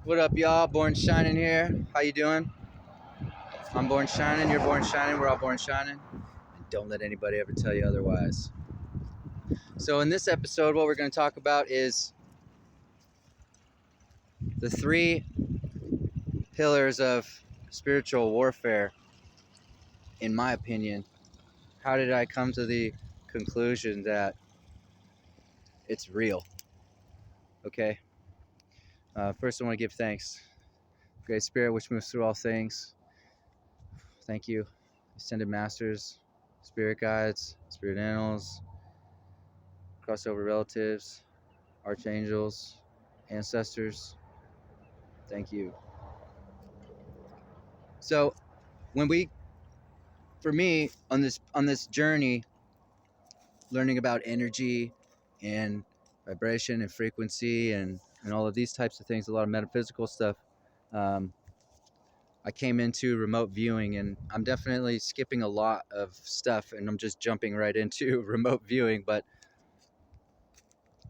What up, y'all? Born Shining here. How you doing? I'm born shining. You're born shining. We're all born shining. And don't let anybody ever tell you otherwise. So in this episode, what we're going to talk about is the three pillars of spiritual warfare. In my opinion, how did I come to the conclusion that it's real? Okay. First, I want to give thanks. Great Spirit, which moves through all things. Thank you, Ascended Masters, Spirit Guides, Spirit Animals, crossover relatives, archangels, ancestors. Thank you. So, for me, on this journey, learning about energy and vibration and frequency and all of these types of things, a lot of metaphysical stuff. I came into remote viewing, and I'm definitely skipping a lot of stuff, and I'm just jumping right into remote viewing. But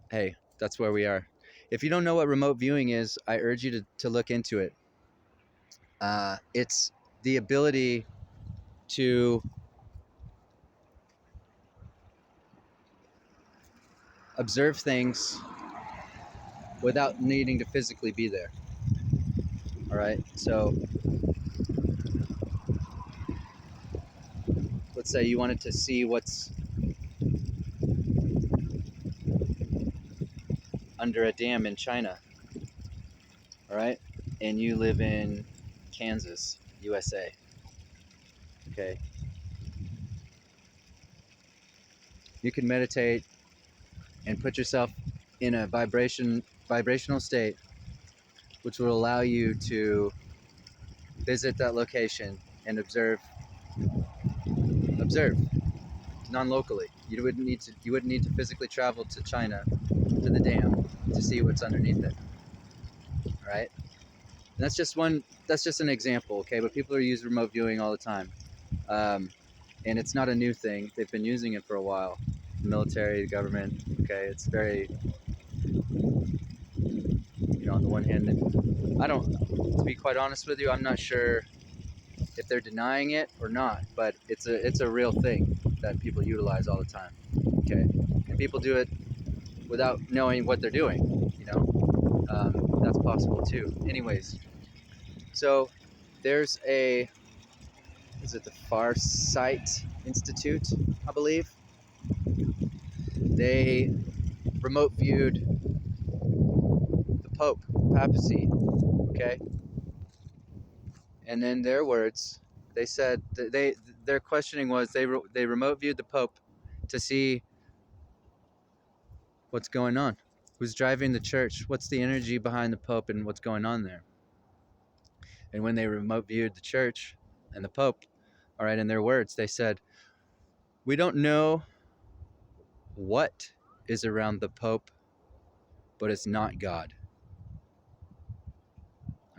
hey, that's where we are. If you don't know what remote viewing is, I urge you to look into it. It's the ability to observe things without needing to physically be there. All right. So let's say you wanted to see what's under a dam in China. All right. And you live in Kansas, USA. Okay. You can meditate and put yourself in a vibrational state, which will allow you to visit that location and observe non-locally. You wouldn't need to physically travel to China, to the dam, to see what's underneath it. All right. And that's just an example, okay? But people are using remote viewing all the time, and it's not a new thing. They've been using it for a while. The military, the government, okay? It's very, on the one hand, to be quite honest with you, I'm not sure if they're denying it or not, but it's a real thing that people utilize all the time, okay? And people do it without knowing what they're doing, that's possible too. Anyways, so there's is it the Farsight Institute, I believe? They remote viewed the Pope, papacy, okay? And in their words, they said that their questioning was they remote viewed the Pope to see what's going on, who's driving the church, what's the energy behind the Pope, and what's going on there. And when they remote viewed the church and the Pope, all right, in their words, they said, we don't know what is around the Pope, but it's not God.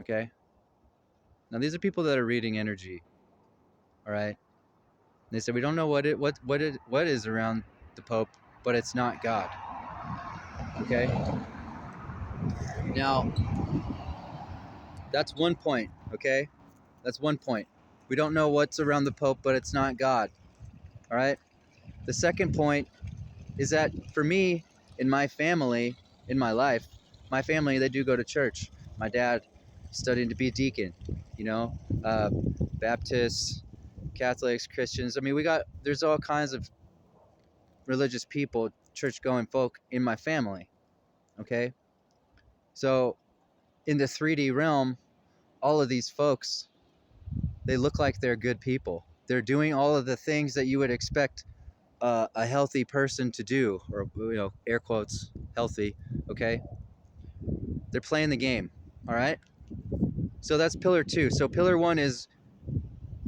Okay? Now these are people that are reading energy. All right? They said we don't know what is around the Pope, but it's not God. Okay? Now that's one point, okay? That's one point. We don't know what's around the Pope, but it's not God. All right? The second point is that for me, in my family, in my life, my family, they do go to church. My dad studying to be a deacon, Baptists, Catholics, Christians. I mean, there's all kinds of religious people, church-going folk in my family, okay? So in the 3D realm, all of these folks, they look like they're good people. They're doing all of the things that you would expect a healthy person to do, or air quotes, healthy, okay? They're playing the game, all right? So that's pillar 2. So pillar 1 is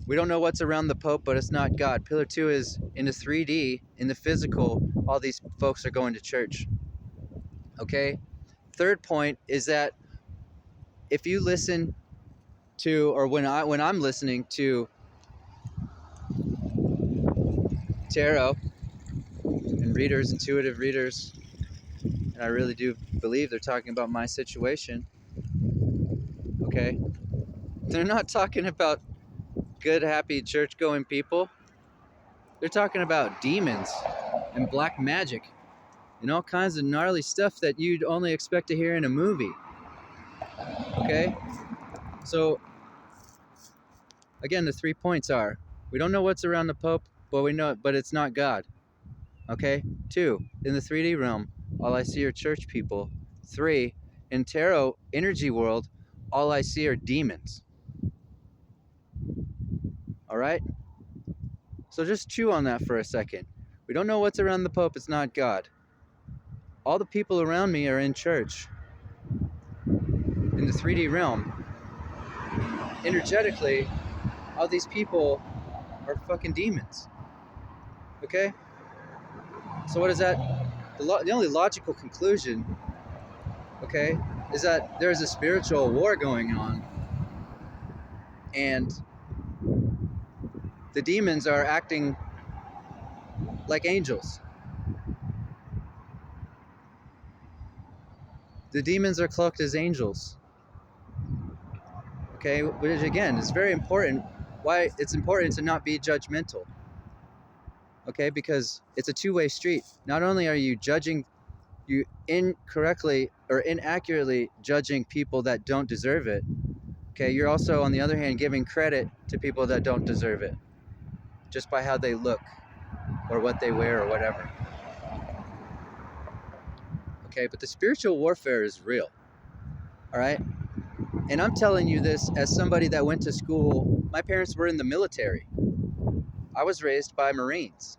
we don't know what's around the Pope, but it's not God. Pillar 2 is in the 3D, in the physical, all these folks are going to church, okay? Third point is that if you listen to, or when I'm listening to tarot and readers, intuitive readers, and I really do believe they're talking about my situation, okay? They're not talking about good, happy, church-going people. They're talking about demons and black magic and all kinds of gnarly stuff that you'd only expect to hear in a movie, okay? So, again, the 3 points are, we don't know what's around the Pope, but it's not God, okay? 2, in the 3D realm, all I see are church people. 3, in tarot energy world, all I see are demons. All right? So just chew on that for a second. We don't know what's around the Pope, it's not God. All the people around me are in church. In the 3D realm, energetically, all these people are fucking demons. Okay? So what is that? The only logical conclusion, okay, is that there's a spiritual war going on, and the demons are acting like angels. The demons are cloaked as angels. Okay, which again is very important. Why it's important to not be judgmental. Okay, because it's a two-way street. Not only are you judging, you incorrectly or inaccurately judging people that don't deserve it. Okay, you're also on the other hand giving credit to people that don't deserve it, just by how they look or what they wear or whatever. Okay, but the spiritual warfare is real. All right, and I'm telling you this as somebody that went to school. My parents were in the military. I was raised by Marines.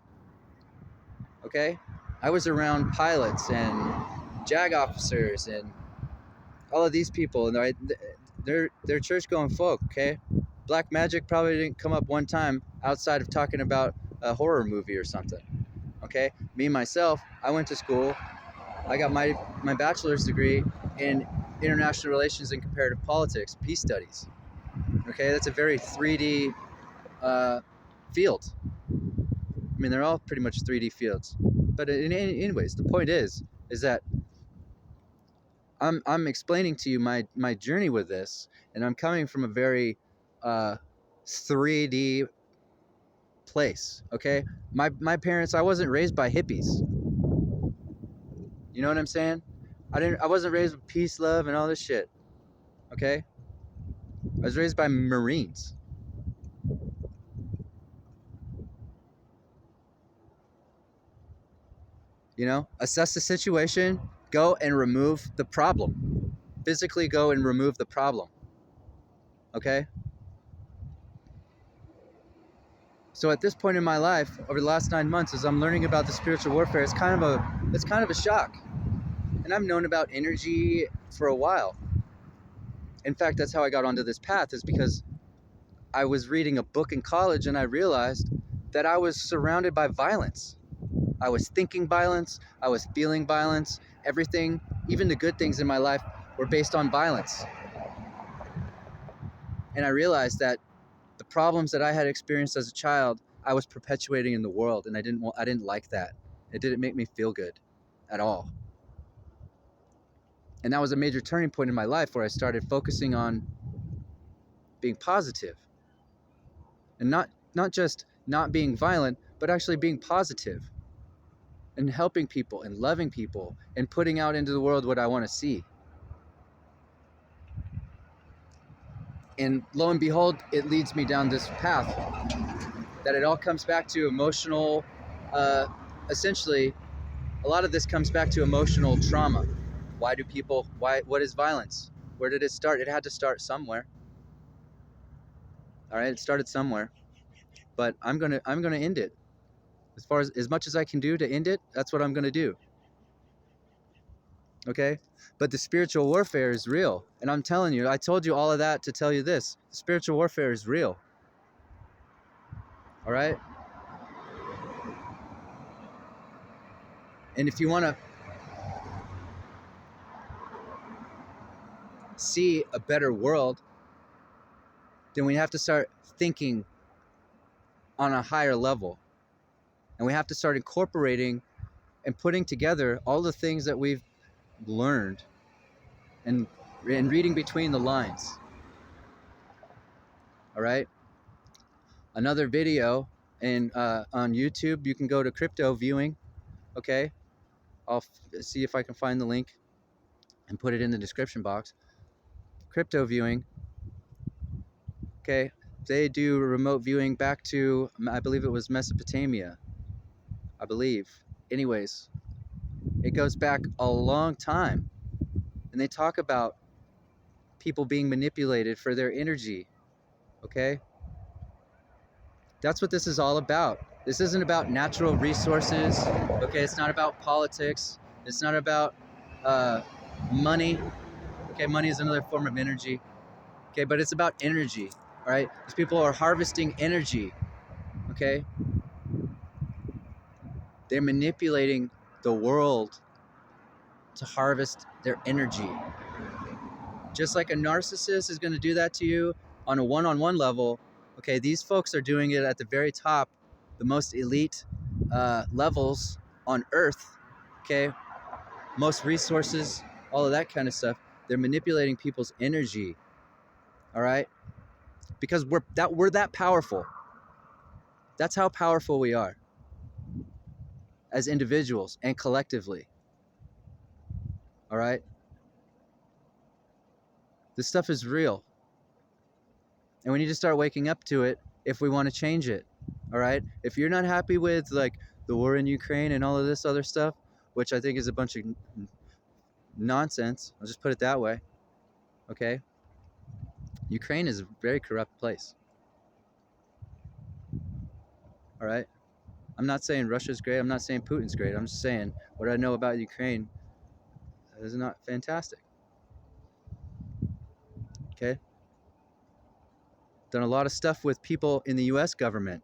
Okay, I was around pilots and JAG officers and all of these people, and they're church-going folk. Okay, black magic probably didn't come up one time outside of talking about a horror movie or something. Okay, me myself, I went to school. I got my bachelor's degree in international relations and comparative politics, peace studies. Okay, that's a very 3D field. I mean, they're all pretty much 3D fields. But anyways, the point is that I'm explaining to you my journey with this, and I'm coming from a very 3D place. Okay, my parents. I wasn't raised by hippies. You know what I'm saying? I wasn't raised with peace, love, and all this shit. Okay, I was raised by Marines. You know, assess the situation, go and remove the problem. Physically go and remove the problem. Okay? So at this point in my life, over the last 9 months, as I'm learning about the spiritual warfare, it's kind of a shock. And I've known about energy for a while. In fact, that's how I got onto this path, is because I was reading a book in college and I realized that I was surrounded by violence. I was thinking violence, I was feeling violence, everything, even the good things in my life were based on violence. And I realized that the problems that I had experienced as a child, I was perpetuating in the world, and I didn't like that. It didn't make me feel good at all. And that was a major turning point in my life where I started focusing on being positive. And not just not being violent, but actually being positive. And helping people and loving people and putting out into the world what I want to see. And lo and behold, it leads me down this path that it all comes back to emotional, essentially, a lot of this comes back to emotional trauma. What is violence? Where did it start? It had to start somewhere. All right, it started somewhere, but I'm gonna end it. As much as I can do to end it, that's what I'm gonna do. Okay? But the spiritual warfare is real. And I'm telling you, I told you all of that to tell you this. The spiritual warfare is real. All right? And if you want to see a better world, then we have to start thinking on a higher level. And we have to start incorporating and putting together all the things that we've learned and reading between the lines. All right. Another video on YouTube, you can go to crypto viewing. Okay. I'll see if I can find the link and put it in the description box. Crypto viewing. Okay. They do remote viewing back to, I believe it was Mesopotamia. I believe. Anyways, it goes back a long time. And they talk about people being manipulated for their energy. Okay? That's what this is all about. This isn't about natural resources. Okay? It's not about politics. It's not about money. Okay? Money is another form of energy. Okay? But it's about energy. All right? These people are harvesting energy. Okay? They're manipulating the world to harvest their energy. Just like a narcissist is going to do that to you on a one-on-one level, okay, these folks are doing it at the very top, the most elite levels on Earth, okay? Most resources, all of that kind of stuff. They're manipulating people's energy, all right? Because we're that powerful. That's how powerful we are as individuals and collectively, all right? This stuff is real. And we need to start waking up to it if we want to change it. All right? If you're not happy with like the war in Ukraine and all of this other stuff, which I think is a bunch of nonsense, I'll just put it that way. Okay? Ukraine is a very corrupt place. All right? I'm not saying Russia's great. I'm not saying Putin's great. I'm just saying what I know about Ukraine is not fantastic. Okay? Done a lot of stuff with people in the US government.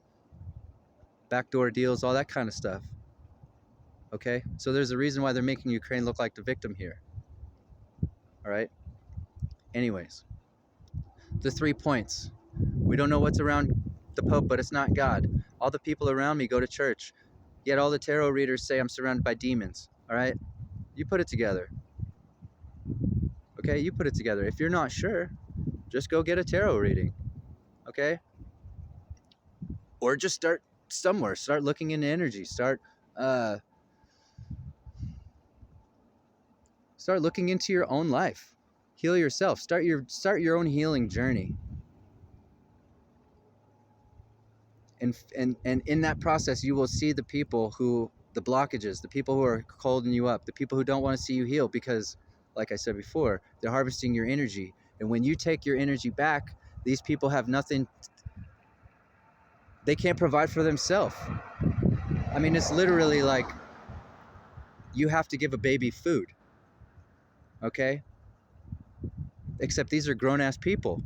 Backdoor deals, all that kind of stuff. Okay? So there's a reason why they're making Ukraine look like the victim here. All right? Anyways, the 3 points. We don't know what's around the Pope, but it's not God. All the people around me go to church, yet all the tarot readers say I'm surrounded by demons. All right? You put it together. Okay? You put it together. If you're not sure, just go get a tarot reading. Okay? Or just start somewhere. Start looking into energy. Start looking into your own life. Heal yourself. Start your own healing journey. And in that process, you will see the people the blockages, the people who are holding you up, the people who don't want to see you heal because, like I said before, they're harvesting your energy. And when you take your energy back, these people have nothing. They can't provide for themselves. I mean, it's literally like you have to give a baby food. Okay? Except these are grown-ass people.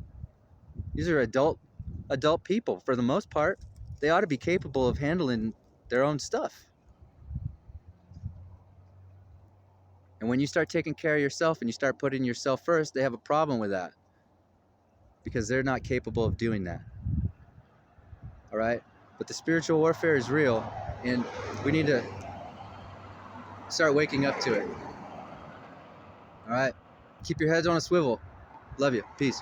These are adult people for the most part. They ought to be capable of handling their own stuff. And when you start taking care of yourself and you start putting yourself first, they have a problem with that. Because they're not capable of doing that. All right? But the spiritual warfare is real, and we need to start waking up to it. All right? Keep your heads on a swivel. Love you. Peace.